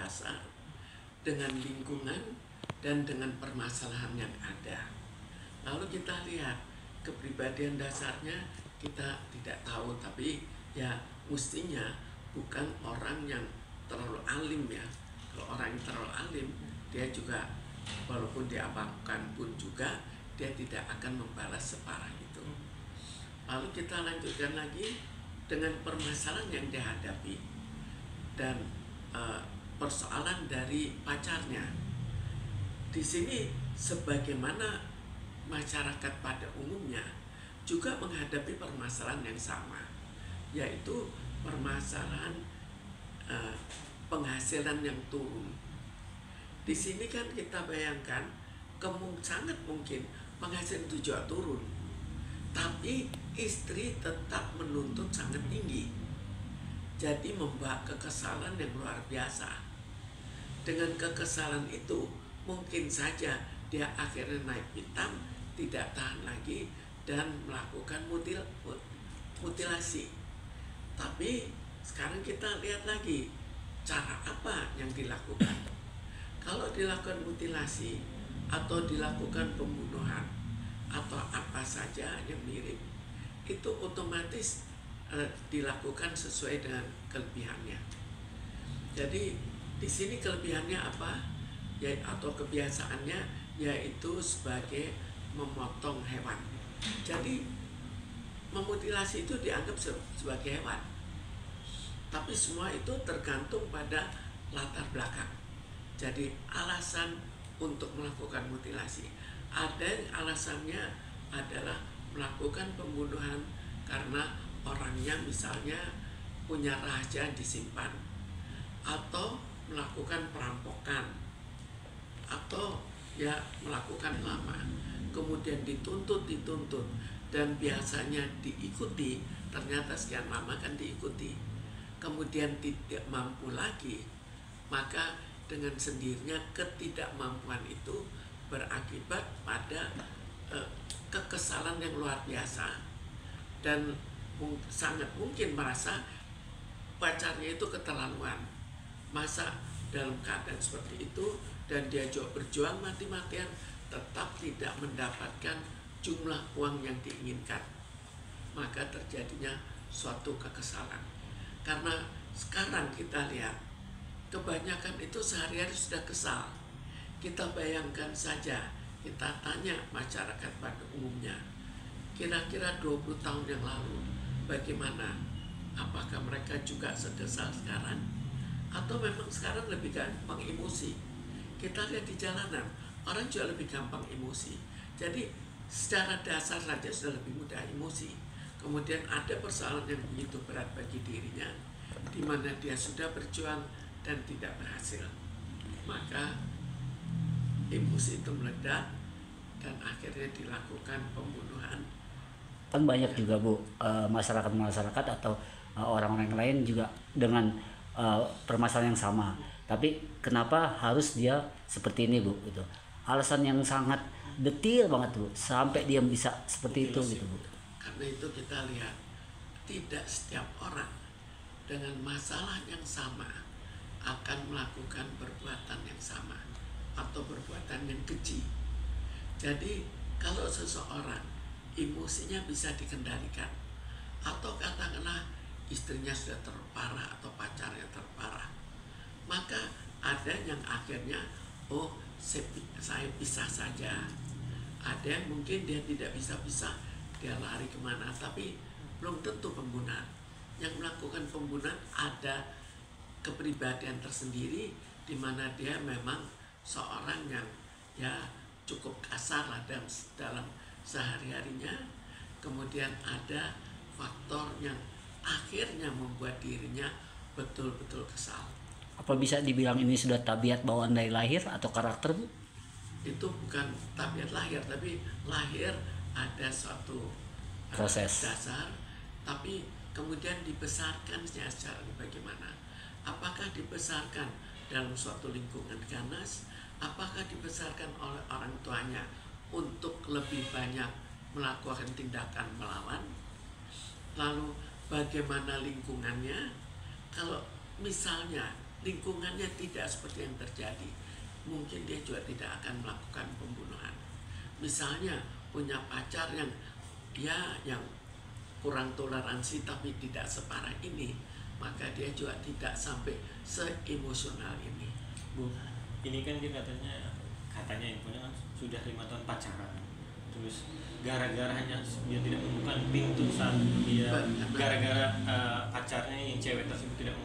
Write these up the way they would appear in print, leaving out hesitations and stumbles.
dasar dengan lingkungan dan dengan permasalahan yang ada. Lalu kita lihat kepribadian dasarnya kita tidak tahu, tapi ya mestinya bukan orang yang terlalu alim ya. Kalau orang yang terlalu alim, dia juga walaupun diapakan pun juga dia tidak akan membalas separah itu. Lalu kita lanjutkan lagi dengan permasalahan yang dihadapi dan persoalan dari pacarnya. Di sini sebagaimana masyarakat pada umumnya juga menghadapi permasalahan yang sama, yaitu permasalahan penghasilan yang turun. Di sini kan kita bayangkan sangat mungkin penghasilan itu juga turun, tapi istri tetap menuntut sangat tinggi. Jadi membawa kekesalan yang luar biasa. Dengan kekesalan itu mungkin saja dia akhirnya naik pitam, tidak tahan lagi dan melakukan mutilasi. Tapi sekarang kita lihat lagi cara apa yang dilakukan. Kalau dilakukan mutilasi atau dilakukan pembunuhan atau apa saja yang mirip, itu otomatis dilakukan sesuai dengan kelebihannya. Jadi di sini kelebihannya apa? Ya, atau kebiasaannya yaitu sebagai memotong hewan. Jadi memutilasi itu dianggap sebagai hewan. Tapi semua itu tergantung pada latar belakang. Jadi alasan untuk melakukan mutilasi. Ada yang alasannya adalah melakukan pembunuhan karena orangnya misalnya punya rahasia disimpan, atau melakukan perampokan, atau ya melakukan lama, kemudian dituntut dan biasanya diikuti, ternyata sekian lama kan diikuti, kemudian tidak mampu lagi, maka dengan sendirinya ketidakmampuan itu berakibat pada kekesalan yang luar biasa dan sangat mungkin merasa pacarnya itu keterlaluan. Masa dalam keadaan seperti itu dan dia juga berjuang mati-matian tetap tidak mendapatkan jumlah uang yang diinginkan, maka terjadinya suatu kekesalan. Karena sekarang kita lihat kebanyakan itu sehari-hari sudah kesal. Kita bayangkan saja, kita tanya masyarakat pada umumnya, kira-kira 20 tahun yang lalu bagaimana? Apakah mereka juga sekesal sekarang? Atau memang sekarang lebih gampang emosi? Kita lihat di jalanan, orang juga lebih gampang emosi. Jadi secara dasar saja sudah lebih mudah emosi. Kemudian ada persoalan yang begitu berat bagi dirinya, di mana dia sudah berjuang dan tidak berhasil. Maka emosi itu meledak dan akhirnya dilakukan pembunuhan. Kan banyak juga Bu, masyarakat atau orang-orang lain juga dengan permasalahan yang sama. Tapi kenapa harus dia seperti ini Bu? Gitu. Alasan yang sangat detail banget Bu, sampai dia bisa seperti itu gitu Bu. Karena itu kita lihat tidak setiap orang dengan masalah yang sama akan melakukan perbuatan yang sama atau perbuatan yang keji. Jadi kalau seseorang emosinya bisa dikendalikan, atau katakanlah istrinya sudah terparah atau pacarnya terparah, maka ada yang akhirnya saya pisah saja. Ada yang mungkin dia tidak bisa pisah, dia lari kemana, tapi belum tentu pembunuhan. Yang melakukan pembunuhan ada kepribadian tersendiri, di mana dia memang seorang yang ya cukup kasar lah dalam sehari-harinya. Kemudian ada faktor yang akhirnya membuat dirinya betul-betul kesal. Apa bisa dibilang ini sudah tabiat bawaan dari lahir atau karakter Bu? Itu bukan tabiat lahir, tapi lahir ada suatu proses dasar, tapi kemudian dibesarkan secara bagaimana? Apakah dibesarkan dalam suatu lingkungan ganas? Apakah dibesarkan oleh orang tuanya untuk lebih banyak melakukan tindakan melawan? Lalu bagaimana lingkungannya? Kalau misalnya lingkungannya tidak seperti yang terjadi, mungkin dia juga tidak akan melakukan pembunuhan. Misalnya punya pacar yang yang kurang toleransi tapi tidak separah ini, maka dia juga tidak sampai seemosional ini. Bu, ini kan dia katanya infonya kan sudah 5 tahun pacaran, terus gara-gara hanya dia tidak membuka pintu saat dia gara-gara pacarnya yang cewek tersebut tidak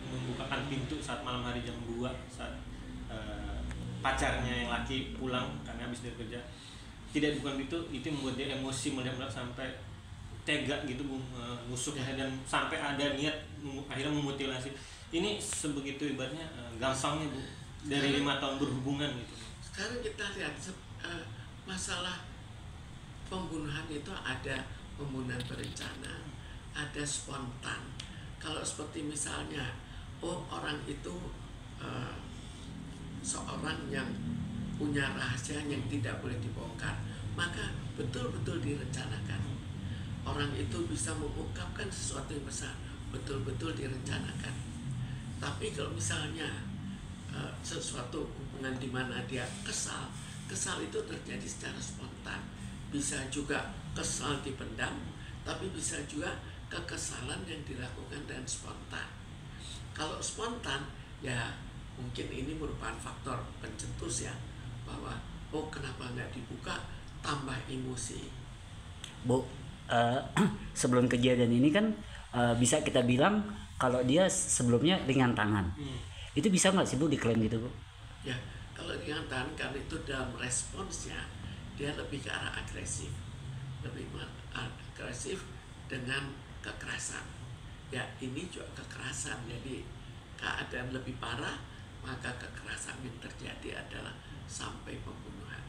membukakan pintu saat malam hari jam 2 saat pacarnya yang laki pulang karena habis dari kerja, tidak bukan itu membuat dia emosi melihat sampai tega gitu, Bu, nusuk dan sampai ada niat akhirnya memutilasi. Ini sebegitu ibaratnya gampangnya, Bu, dari 5 tahun berhubungan gitu. Sekarang kita lihat masalah pembunuhan itu ada pembunuhan berencana, ada spontan. Kalau seperti misalnya orang itu seorang yang punya rahasia yang tidak boleh dibongkar, maka betul-betul direncanakan. Orang itu bisa mengungkapkan sesuatu yang besar, betul-betul direncanakan. Tapi kalau misalnya sesuatu hubungan di mana dia kesal itu terjadi secara spontan. Bisa juga kesal dipendam, tapi bisa juga kekesalan yang dilakukan dengan spontan. Kalau spontan, ya mungkin ini merupakan faktor pencetus ya, bahwa kenapa nggak dibuka, tambah emosi. Bu, sebelum kejadian ini kan bisa kita bilang kalau dia sebelumnya ringan tangan. Itu bisa nggak sih, Bu, diklaim gitu, Bu? Ya, kalau ringan tangan karena itu dalam responsnya dia lebih ke arah agresif, lebih agresif dengan kekerasan. Ya, ini juga kekerasan. Jadi keadaan lebih parah, maka kekerasan yang terjadi adalah sampai pembunuhan.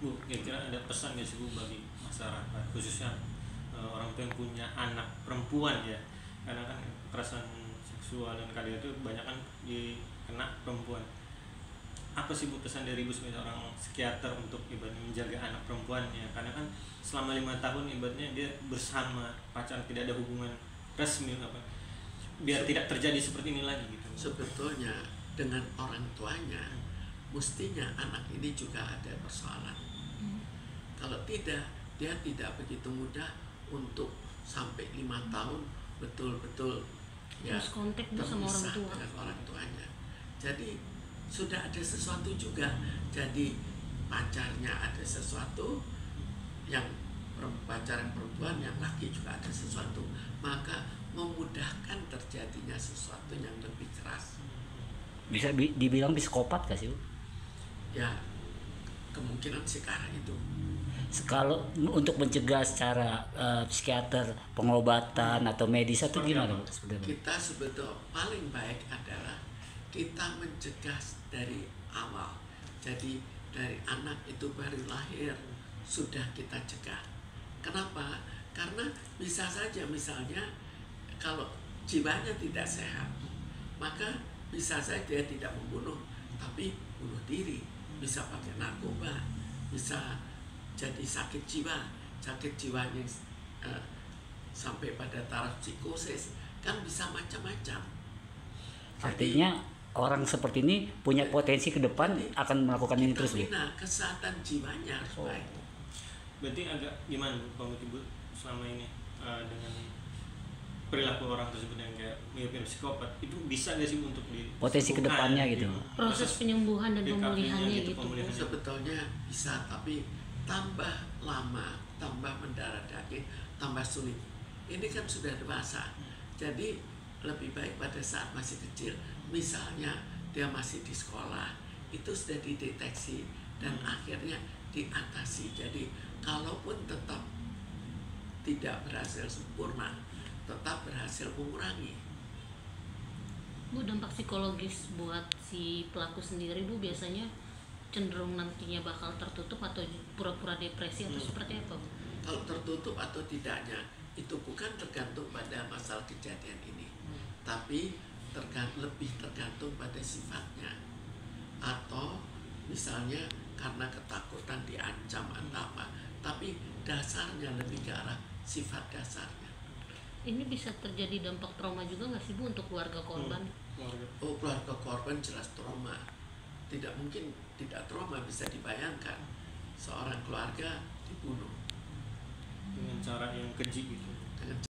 Bu, kira-kira ada pesan nggak sih, Bu, bagi masyarakat khususnya orang tua yang punya anak perempuan ya, karena kan kekerasan seksual dan KDRT itu banyak kan kena perempuan. Apa sih, Bu, pesan dari Ibu sebagai seorang psikiater untuk ibaratnya menjaga anak perempuannya, karena kan selama 5 tahun ibaratnya dia bersama pacar, tidak ada hubungan resmi biar tidak terjadi seperti ini lagi gitu. Sebetulnya dengan orang tuanya mestinya anak ini juga ada persoalan. Kalau tidak, dia tidak begitu mudah untuk sampai 5 tahun betul-betul ya kontak sama orang tua dengan orang tuanya. Jadi sudah ada sesuatu juga. Jadi pacarnya ada sesuatu, yang pacaran perempuan, yang laki juga ada sesuatu, maka memudahkan terjadinya sesuatu yang lebih keras. Bisa dibilang psikopat gak sih, Bu? Ya, kemungkinan sekarang itu. Kalau untuk mencegah secara psikiater, pengobatan atau medis atau gimana, Bu? Kita sebetulnya paling baik adalah kita mencegah dari awal. Jadi dari anak itu baru lahir sudah kita cegah. Kenapa? Karena bisa saja misalnya kalau jiwanya tidak sehat, maka bisa saja dia tidak membunuh, tapi bunuh diri, bisa pakai narkoba, bisa jadi sakit jiwanya sampai pada taraf psikosis, kan bisa macam-macam. Artinya orang seperti ini punya potensi ke depan akan melakukan ini terus, Bu? Kesehatan jiwanya harus baik. Berarti agak gimana, Bu, Ibu selama ini dengan perilaku orang tersebut yang kayak mirip psikopat, itu bisa nggak sih untuk potensi kedepannya gitu, proses penyembuhan dan pemulihannya gitu. Sebetulnya bisa, tapi tambah lama, tambah mendarah daging, tambah sulit. Ini kan sudah dewasa, jadi lebih baik pada saat masih kecil, misalnya dia masih di sekolah, itu sudah dideteksi dan akhirnya diatasi. Jadi kalaupun tetap tidak berhasil sempurna, tetap berhasil mengurangi. Bu, dampak psikologis buat si pelaku sendiri, Bu, biasanya cenderung nantinya bakal tertutup atau pura-pura depresi atau seperti apa, Bu? Kalau tertutup atau tidaknya itu bukan tergantung pada masalah kejadian ini, tapi lebih tergantung pada sifatnya. Atau misalnya karena ketakutan diancam atau apa, tapi dasarnya lebih ke arah sifat dasarnya. Ini bisa terjadi dampak trauma juga nggak sih Bu untuk keluarga korban? Keluarga. Oh, keluarga korban jelas trauma. Tidak mungkin tidak trauma, bisa dibayangkan seorang keluarga dibunuh Dengan cara yang keji gitu. dengan